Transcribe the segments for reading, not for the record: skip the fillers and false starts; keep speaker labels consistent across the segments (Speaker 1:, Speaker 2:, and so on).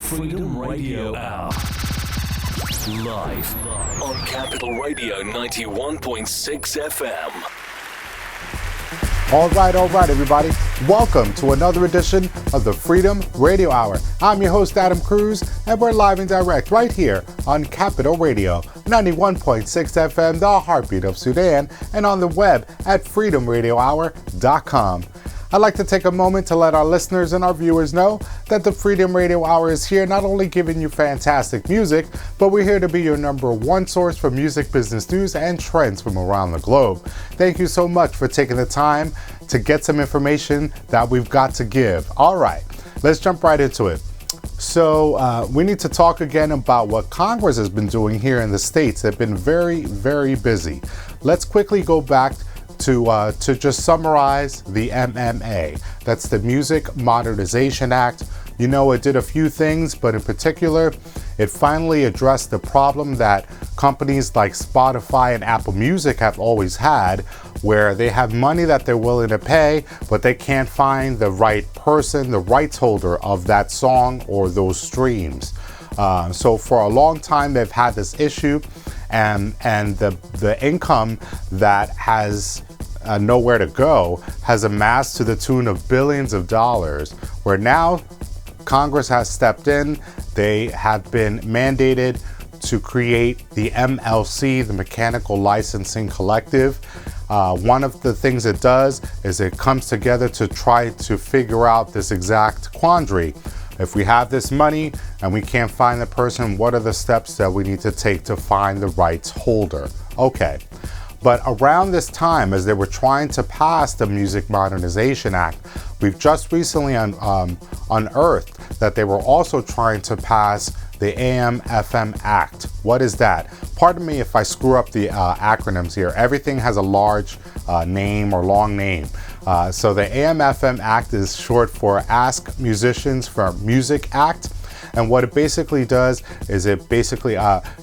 Speaker 1: Freedom Radio Hour. Live on Capital Radio 91.6 FM.
Speaker 2: All right, everybody. Welcome to another edition of the Freedom Radio Hour. I'm your host, Adam Cruz, and we're live and direct right here on Capital Radio 91.6 FM, the Heartbeat of Sudan, and on the web at freedomradiohour.com. I'd like to take a moment to let our listeners and our viewers know that the Freedom Radio Hour is here not only giving you fantastic music, but we're here to be your number one source for music business news and trends from around the globe. Thank you so much for taking the time to get some information that we've got to give. All right, let's jump right into it. So we need to talk again about what Congress has been doing here in the States. They've been very, very busy. Let's quickly go back to just summarize the MMA. That's the Music Modernization Act. You know, it did a few things, but in particular, it finally addressed the problem that companies like Spotify and Apple Music have always had, where they have money that they're willing to pay, but they can't find the right person, the rights holder of that song or those streams. So for a long time, they've had this issue, and the income that has nowhere to go has amassed to the tune of billions of dollars, where now Congress has stepped in. They have been mandated to create the MLC, the Mechanical Licensing Collective. One of the things it does is it comes together to try to figure out this exact quandary. If we have this money and we can't find the person, what are the steps that we need to take to find the rights holder? Okay. But around this time, as they were trying to pass the Music Modernization Act, we've just recently unearthed that they were also trying to pass the AM/FM Act. What is that? Pardon me if I screw up the acronyms here. Everything has a large name or long name. So the AM/FM Act is short for Ask Musicians for Music Act. And what it basically does is it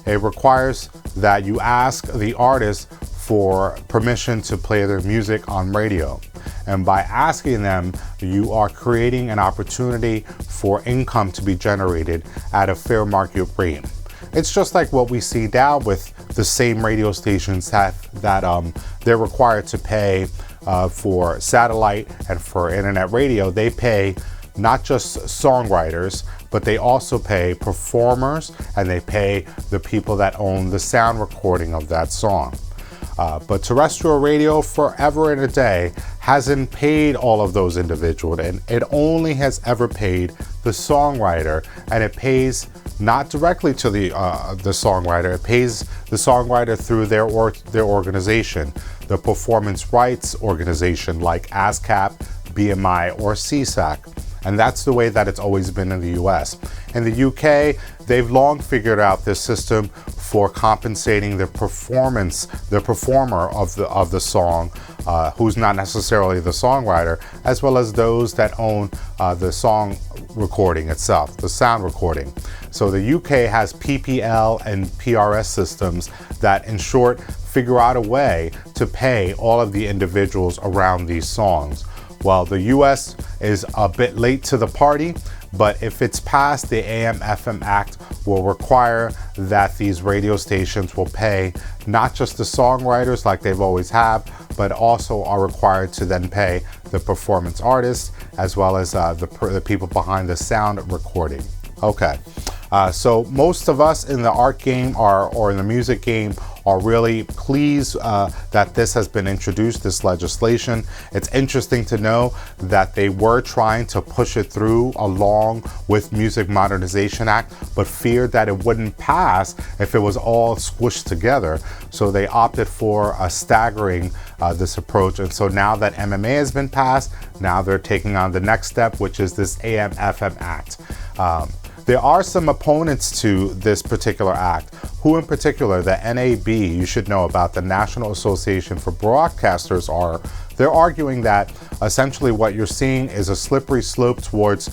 Speaker 2: requires that you ask the artist for permission to play their music on radio. And by asking them, you are creating an opportunity for income to be generated at a fair market rate. It's just like what we see now with the same radio stations that they're required to pay for satellite and for internet radio. They pay not just songwriters, but they also pay performers, and they pay the people that own the sound recording of that song. But terrestrial radio forever and a day hasn't paid all of those individuals, and it only has ever paid the songwriter, and it pays not directly to the songwriter. It pays the songwriter through their organization, the Performance Rights Organization like ASCAP, BMI, or CSAC. And that's the way that it's always been in the US. In the UK, they've long figured out this system for compensating the performer of the song, who's not necessarily the songwriter, as well as those that own the song recording itself, the sound recording. So the UK has PPL and PRS systems that, in short, figure out a way to pay all of the individuals around these songs. Well, the US is a bit late to the party, but if it's passed, the AM/FM Act will require that these radio stations will pay not just the songwriters like they've always have, but also are required to then pay the performance artists as well as the people behind the sound recording. Okay. So most of us in the art game or in the music game are really pleased that this has been introduced, this legislation. It's interesting to know that they were trying to push it through along with Music Modernization Act, but feared that it wouldn't pass if it was all squished together. So they opted for staggering this approach. And so now that MMA has been passed, now they're taking on the next step, which is this AM/FM Act. There are some opponents to this particular act, who in particular, the NAB, you should know about, the National Association for Broadcasters, they're arguing that essentially what you're seeing is a slippery slope towards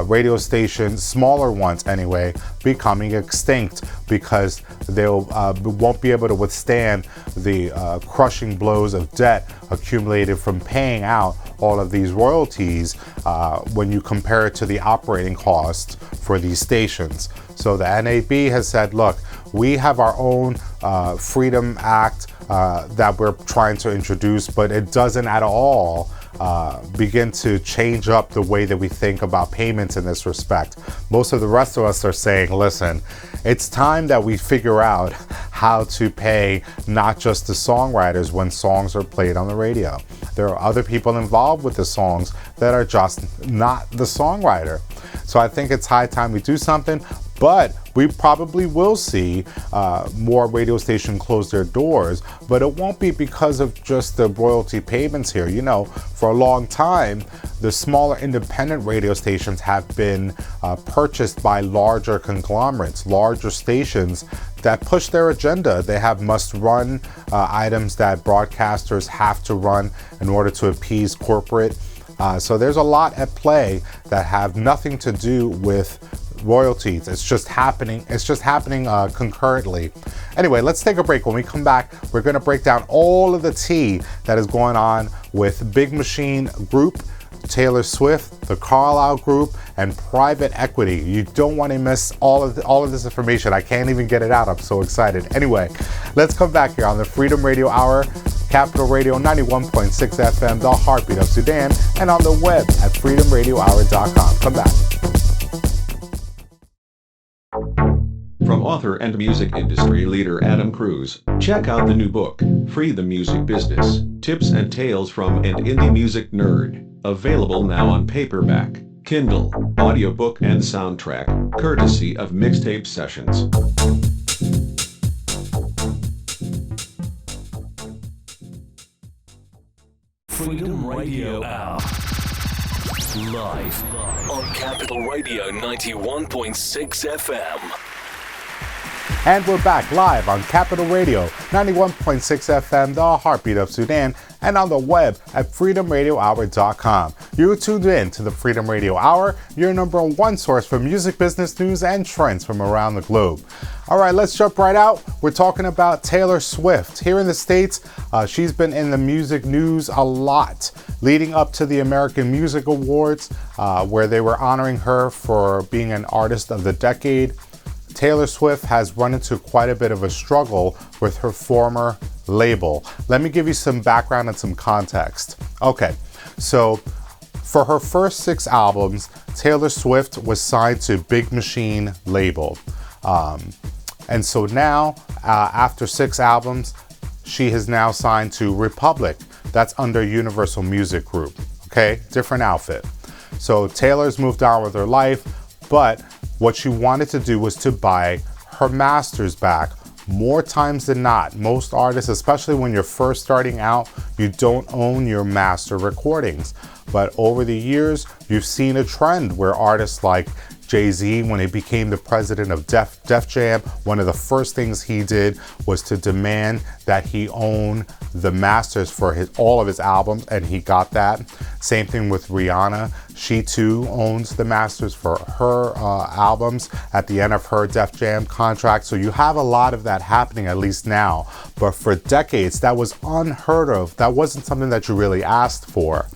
Speaker 2: radio stations, smaller ones anyway, becoming extinct because they won't be able to withstand the crushing blows of debt accumulated from paying out all of these royalties when you compare it to the operating cost for these stations. So the NAB has said, look, we have our own Freedom Act that we're trying to introduce, but it doesn't at all begin to change up the way that we think about payments in this respect. Most of the rest of us are saying, listen, it's time that we figure out how to pay not just the songwriters when songs are played on the radio. There are other people involved with the songs that are just not the songwriter. So I think it's high time we do something, but we probably will see more radio stations close their doors, but it won't be because of just the royalty payments here. You know, for a long time, the smaller independent radio stations have been purchased by larger conglomerates, larger stations that push their agenda. They have must-run items that broadcasters have to run in order to appease corporate. So there's a lot at play that have nothing to do with royalties. It's just happening. It's just happening concurrently. Anyway, let's take a break. When we come back, we're going to break down all of the tea that is going on with Big Machine Group, Taylor Swift, the Carlyle Group, and private equity. You don't want to miss all of this information. I can't even get it out. I'm so excited. Anyway, let's come back here on the Freedom Radio Hour, Capital Radio 91.6 FM, the Heartbeat of Sudan, and on the web at freedomradiohour.com. Come back.
Speaker 3: From author and music industry leader Adam Cruz, check out the new book, Free the Music Business, Tips and Tales from an Indie Music Nerd. Available now on paperback, Kindle, audiobook, and soundtrack, courtesy of Mixtape Sessions.
Speaker 1: Freedom Radio Hour. Live on Capital Radio 91.6 FM.
Speaker 2: And we're back live on Capital Radio 91.6 FM, the Heartbeat of Sudan, and on the web at freedomradiohour.com. You're tuned in to the Freedom Radio Hour, your number one source for music, business news, and trends from around the globe. All right, let's jump right out. We're talking about Taylor Swift. Here in the States, she's been in the music news a lot, leading up to the American Music Awards, where they were honoring her for being an Artist of the Decade. Taylor Swift has run into quite a bit of a struggle with her former label. Let me give you some background and some context. Okay, so for her first 6 albums, Taylor Swift was signed to Big Machine label. And so now, after 6 albums, she has now signed to Republic. That's under Universal Music Group. Okay, different outfit. So Taylor's moved on with her life, but what she wanted to do was to buy her masters back. More times than not, most artists, especially when you're first starting out, you don't own your master recordings. But over the years, you've seen a trend where artists like Jay-Z, when he became the president of Def Jam, one of the first things he did was to demand that he own the masters for all of his albums, and he got that. Same thing with Rihanna. She too owns the masters for her albums at the end of her Def Jam contract. So you have a lot of that happening, at least now. But for decades, that was unheard of. That wasn't something that you really asked for.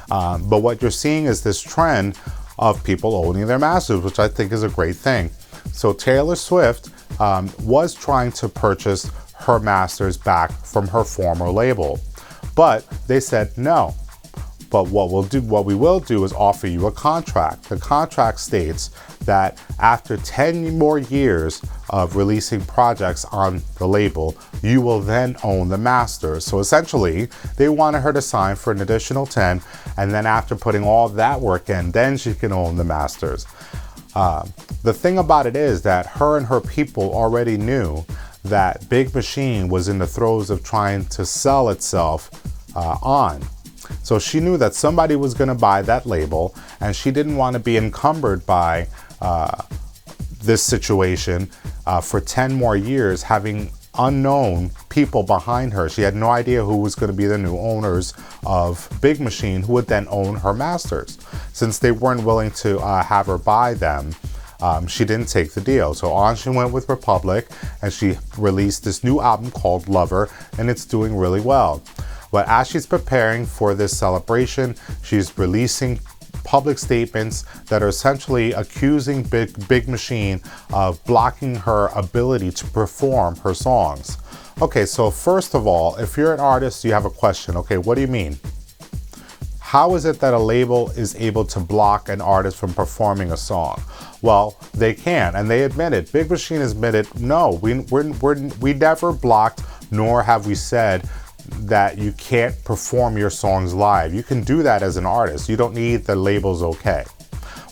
Speaker 2: But what you're seeing is this trend of people owning their masters, which I think is a great thing. So Taylor Swift was trying to purchase her masters back from her former label, but they said no. But what we will do is offer you a contract. The contract states that after 10 more years of releasing projects on the label, you will then own the masters. So essentially, they wanted her to sign for an additional 10, and then after putting all that work in, then she can own the masters. The thing about it is that her and her people already knew that Big Machine was in the throes of trying to sell itself on. So she knew that somebody was going to buy that label, and she didn't want to be encumbered by this situation for 10 more years, having unknown people behind her. She had no idea who was going to be the new owners of Big Machine, who would then own her masters. Since they weren't willing to have her buy them, she didn't take the deal. So on she went with Republic, and she released this new album called Lover, and it's doing really well. But as she's preparing for this celebration, she's releasing public statements that are essentially accusing Big Machine of blocking her ability to perform her songs. Okay, so first of all, if you're an artist, you have a question. Okay, what do you mean? How is it that a label is able to block an artist from performing a song? Well, they can, and they admit it. Big Machine admitted, no, we never blocked, nor have we said that you can't perform your songs live. You can do that as an artist. You don't need the label's okay.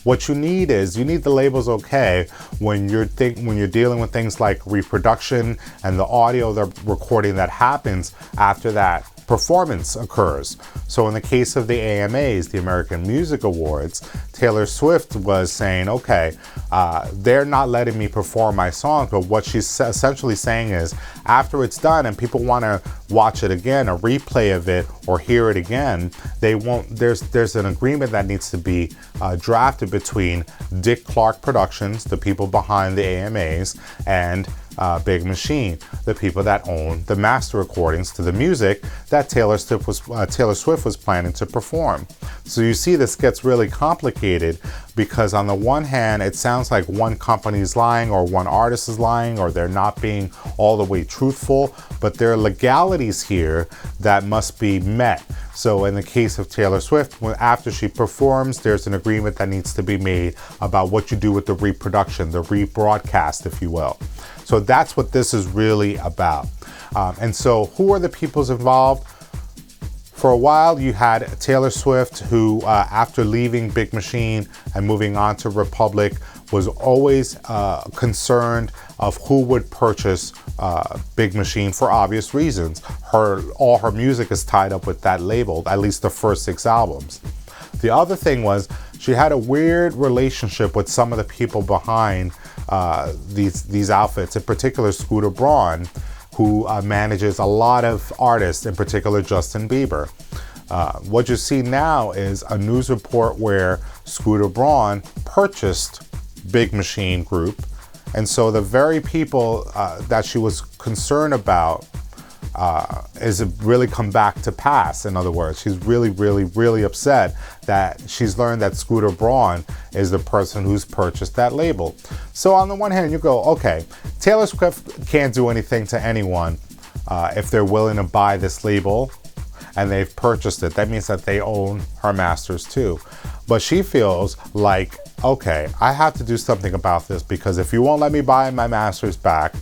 Speaker 2: What you need the label's okay when you're dealing with things like reproduction and the audio, the recording that happens after that performance occurs. So in the case of the AMAs, the American Music Awards, Taylor Swift was saying, okay, they're not letting me perform my song, but what she's essentially saying is, after it's done and people want to watch it again, a replay of it, or hear it again, they won't. There's an agreement that needs to be drafted between Dick Clark Productions, the people behind the AMAs, and Big Machine, the people that own the master recordings to the music that Taylor Swift was planning to perform. So you see, this gets really complicated because on the one hand, it sounds like one company's lying or one artist is lying or they're not being all the way truthful, but there are legalities here that must be met. So in the case of Taylor Swift, after she performs, there's an agreement that needs to be made about what you do with the reproduction, the rebroadcast, if you will. So that's what this is really about. And so who are the peoples involved? For a while, you had Taylor Swift, who after leaving Big Machine and moving on to Republic, was always concerned of who would purchase Big Machine for obvious reasons. All her music is tied up with that label, at least the first 6 albums. The other thing was she had a weird relationship with some of the people behind these outfits, in particular Scooter Braun, who manages a lot of artists, in particular Justin Bieber. What you see now is a news report where Scooter Braun purchased Big Machine Group, and so the very people that she was concerned about is really come back to pass. In other words, she's really upset that she's learned that Scooter Braun is the person who's purchased that label. So on the one hand, you go, okay, Taylor Swift can't do anything to anyone if they're willing to buy this label and they've purchased it. That means that they own her masters too. But she feels like, okay, I have to do something about this, because if you won't let me buy my masters back,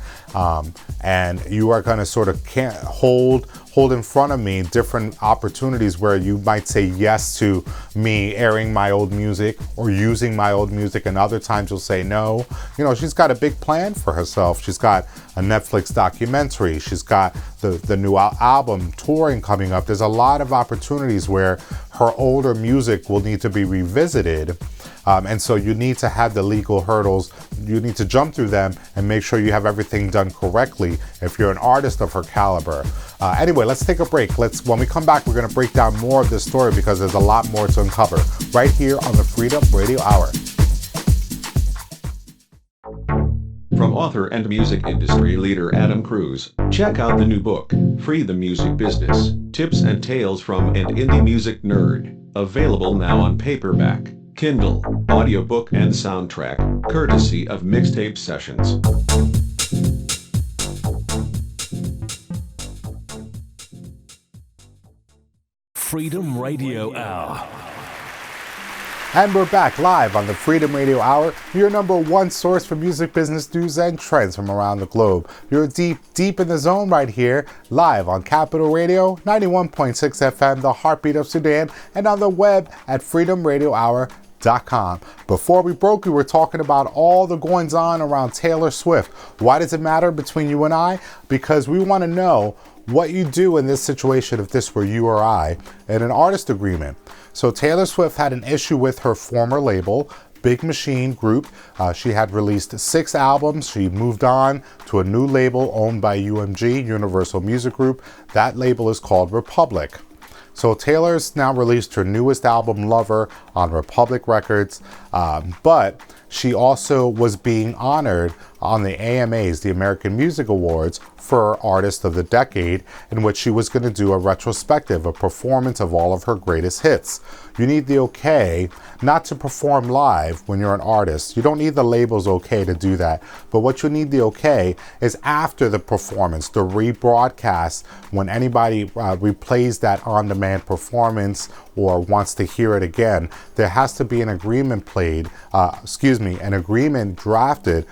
Speaker 2: and you are going to sort of can't hold in front of me different opportunities where you might say yes to me airing my old music or using my old music, and other times you'll say no. You know, she's got a big plan for herself. She's got a Netflix documentary. She's got the new album touring coming up. There's a lot of opportunities where her older music will need to be revisited. And so you need to have the legal hurdles. You need to jump through them and make sure you have everything done correctly if you're an artist of her caliber. Anyway, let's take a break. When we come back, we're going to break down more of this story because there's a lot more to uncover right here on the Freedom Radio Hour.
Speaker 3: From author and music industry leader Adam Cruz, check out the new book, Free the Music Business, Tips and Tales from an Indie Music Nerd. Available now on paperback, Kindle, audiobook, and soundtrack, courtesy of Mixtape Sessions.
Speaker 1: Freedom Radio Hour.
Speaker 2: And we're back live on the Freedom Radio Hour, your number one source for music business news and trends from around the globe. You're deep in the zone right here, live on Capital Radio, 91.6 FM, the Heartbeat of Sudan, and on the web at freedomradiohour.com. Before we broke, we were talking about all the goings on around Taylor Swift. Why does it matter between you and I? Because we want to know what you do in this situation if this were you or I in an artist agreement. So Taylor Swift had an issue with her former label, Big Machine Group. She had released 6 albums. She moved on to a new label owned by UMG, Universal Music Group. That label is called Republic. So Taylor's now released her newest album, Lover, on Republic Records, but she also was being honored on the AMAs, the American Music Awards, for Artist of the Decade, in which she was going to do a retrospective, a performance of all of her greatest hits. You need the okay not to perform live when you're an artist. You don't need the label's okay to do that. But what you need the okay is after the performance, the rebroadcast, when anybody replays that on-demand performance or wants to hear it again, there has to be an agreement an agreement drafted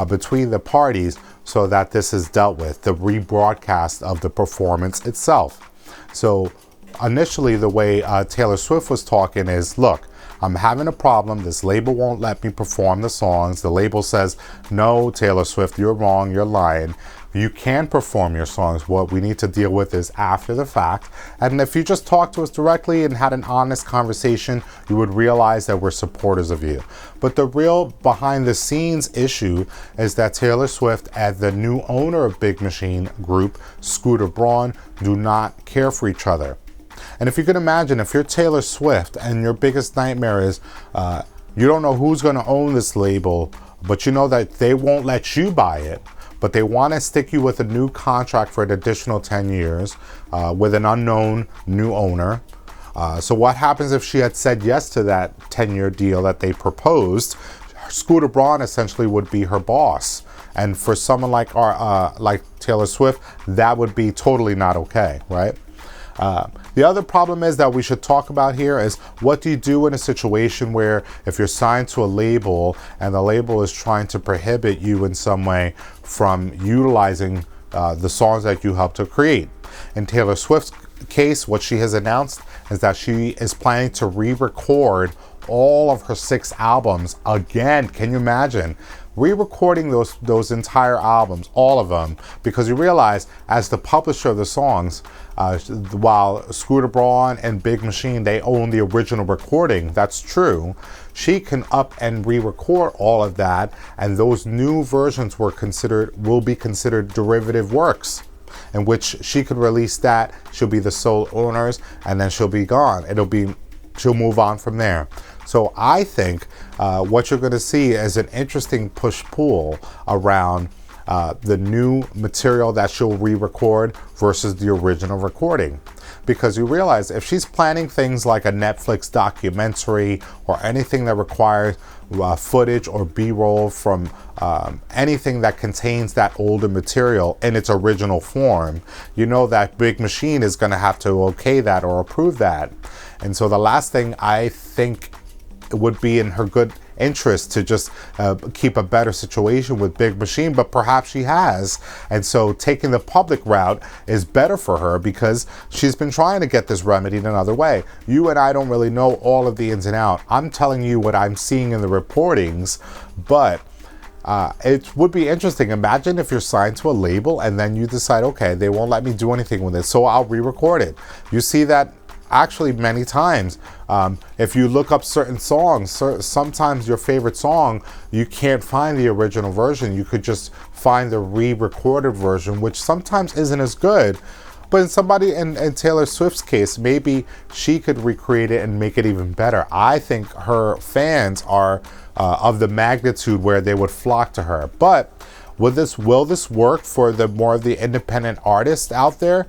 Speaker 2: between the parties so that this is dealt with, the rebroadcast of the performance itself. So initially the way Taylor Swift was talking is, look, I'm having a problem. This label won't let me perform the songs. The label says, no, Taylor Swift, you're wrong, you're lying. You can perform your songs. What we need to deal with is after the fact. And if you just talked to us directly and had an honest conversation, you would realize that we're supporters of you. But the real behind the scenes issue is that Taylor Swift and the new owner of Big Machine Group, Scooter Braun, do not care for each other. And if you can imagine, if you're Taylor Swift and your biggest nightmare is you don't know who's going to own this label, but you know that they won't let you buy it, but they want to stick you with a new contract for an additional 10 years with an unknown new owner. So what happens if she had said yes to that 10-year deal that they proposed? Scooter Braun essentially would be her boss. And for someone like Taylor Swift, that would be totally not okay, right? The other problem is that we should talk about here is, what do you do in a situation where if you're signed to a label and the label is trying to prohibit you in some way from utilizing the songs that you helped to create? In Taylor Swift's case, what she has announced is that she is planning to re-record all of her 6 albums again. Can you imagine? Re-recording those entire albums, all of them, because you realize as the publisher of the songs, while Scooter Braun and Big Machine, they own the original recording, that's true, she can up and re-record all of that, and those new versions will be considered derivative works, in which she could release that, she'll be the sole owners, and then she'll be gone. She'll move on from there. So I think what you're going to see is an interesting push-pull around the new material that she'll re-record versus the original recording. Because you realize if she's planning things like a Netflix documentary or anything that requires footage or B-roll from anything that contains that older material in its original form, you know that Big Machine is going to have to okay that or approve that. And so the last thing I think would be in her good interest to just keep a better situation with Big Machine, but perhaps she has. And so taking the public route is better for her because she's been trying to get this remedied another way. You and I don't really know all of the ins and outs. I'm telling you what I'm seeing in the reportings, but it would be interesting. Imagine if you're signed to a label and then you decide, okay, they won't let me do anything with it, so I'll re-record it. You see that actually many times. If you look up certain songs, sometimes your favorite song, you can't find the original version. You could just find the re-recorded version, which sometimes isn't as good. But in Taylor Swift's case, maybe she could recreate it and make it even better. I think her fans are of the magnitude where they would flock to her. But will this work for the more of the independent artists out there?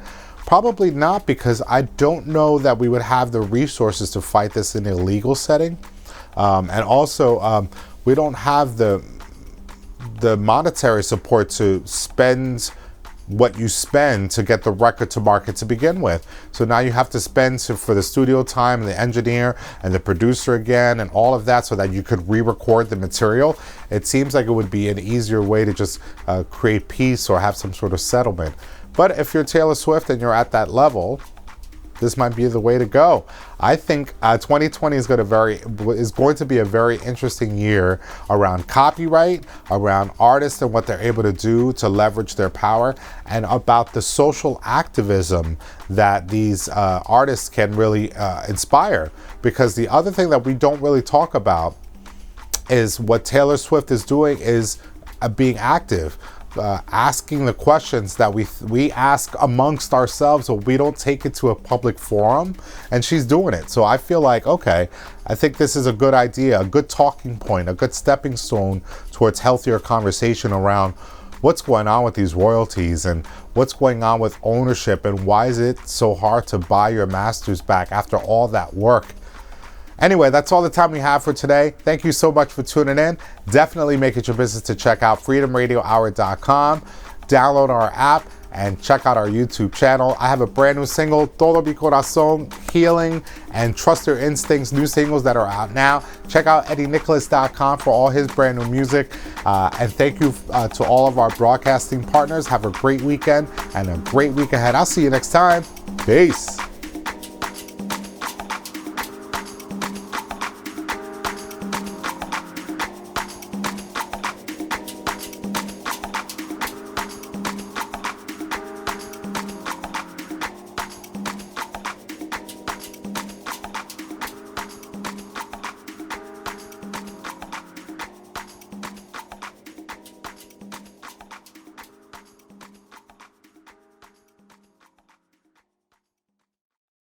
Speaker 2: Probably not, because I don't know that we would have the resources to fight this in a legal setting. And also, we don't have the monetary support to spend what you spend to get the record to market to begin with. So now you have to spend for the studio time and the engineer and the producer again and all of that so that you could re-record the material. It seems like it would be an easier way to just create peace or have some sort of settlement. But if you're Taylor Swift and you're at that level, this might be the way to go. I think 2020 is going to be a very interesting year around copyright, around artists and what they're able to do to leverage their power, and about the social activism that these artists can really inspire. Because the other thing that we don't really talk about is what Taylor Swift is doing is being active. asking the questions that we ask amongst ourselves, but we don't take it to a public forum, and she's doing it. So I feel like, okay, I think this is a good idea, a good talking point, a good stepping stone towards healthier conversation around what's going on with these royalties and what's going on with ownership, and why is it so hard to buy your masters back after all that work. Anyway, that's all the time we have for today. Thank you so much for tuning in. Definitely make it your business to check out freedomradiohour.com, download our app, and check out our YouTube channel. I have a brand new single, Todo Mi Corazón, Healing, and Trust Your Instincts, new singles that are out now. Check out EddieNicholas.com for all his brand new music. And thank you to all of our broadcasting partners. Have a great weekend and a great week ahead. I'll see you next time. Peace.